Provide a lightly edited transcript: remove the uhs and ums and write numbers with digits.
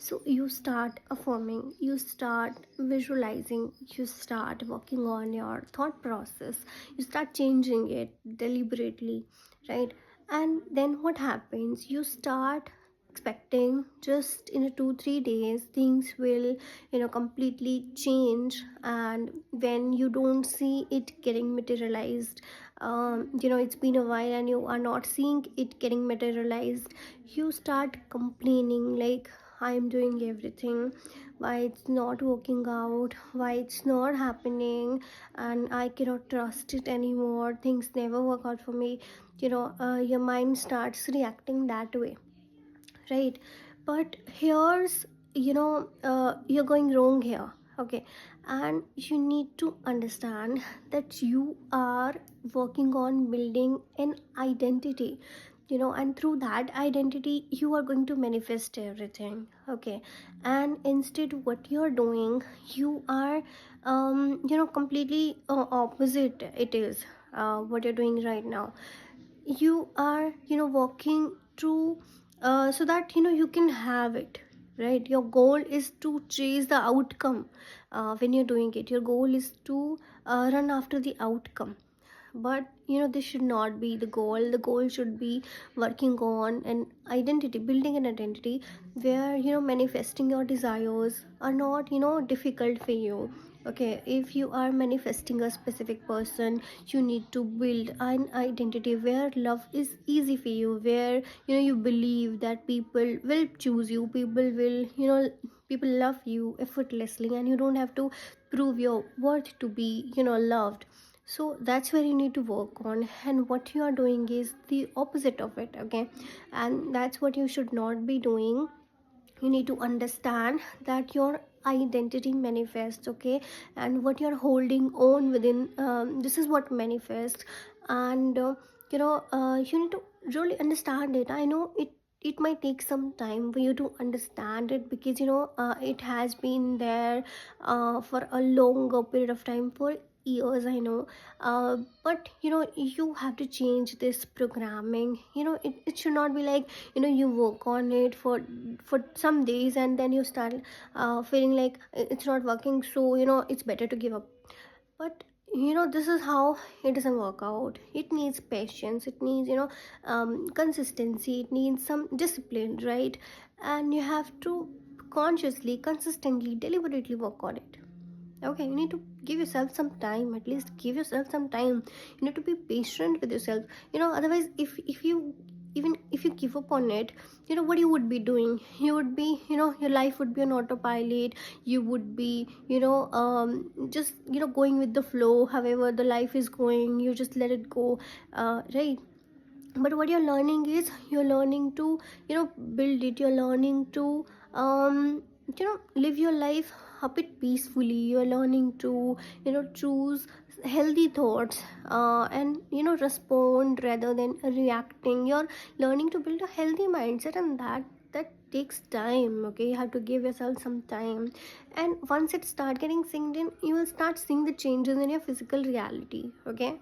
So you start affirming, you start visualizing, you start working on your thought process, you start changing it deliberately, right? And then what happens? You start expecting just in a 2-3 days things will completely change. And when you don't see it getting materialized, it's been a while and you are not seeing it getting materialized, you start complaining like, I'm doing everything, why it's not working out, why it's not happening, and I cannot trust it anymore, things never work out for me. Your mind starts reacting that way, right? But here's, you're going wrong here, okay? And you need to understand that you are working on building an identity, and through that identity you are going to manifest everything, okay? And instead what you're doing, you are completely opposite it is, what you're doing right now. You are working to so that you can have it, right? Your goal is to chase the outcome. When you're doing it, your goal is to run after the outcome. But this should not be the goal. The goal should be working on an identity, building an identity where manifesting your desires are not difficult for you. Okay, if you are manifesting a specific person, you need to build an identity where love is easy for you, where you believe that people will choose you, people will people love you effortlessly, and you don't have to prove your worth to be loved. So that's where you need to work on, and what you are doing is the opposite of it, okay? And that's what you should not be doing. You need to understand that your identity manifests, okay? And what you're holding on within, this is what manifests. And you need to really understand it. I know it might take some time for you to understand it, because it has been there for a longer period of time, for years, I know. But you have to change this programming. It should not be like you work on it for some days and then you start feeling like it's not working, so it's better to give up. But this is how it doesn't work out. It needs patience, it needs consistency, it needs some discipline, right? And you have to consciously, consistently, deliberately work on it. Okay, you need to give yourself some time. At least give yourself some time. You need to be patient with yourself. Otherwise, if you, even if you give up on it, what you would be doing, you would be, your life would be on autopilot. You would be just going with the flow, however the life is going, you just let it go, right? But what you're learning is, you're learning to build it. You're learning to live your life a bit peacefully. You're learning to choose healthy thoughts, and respond rather than reacting. You're learning to build a healthy mindset, and that takes time, okay? You have to give yourself some time. And once it start getting synced in, you will start seeing the changes in your physical reality, okay?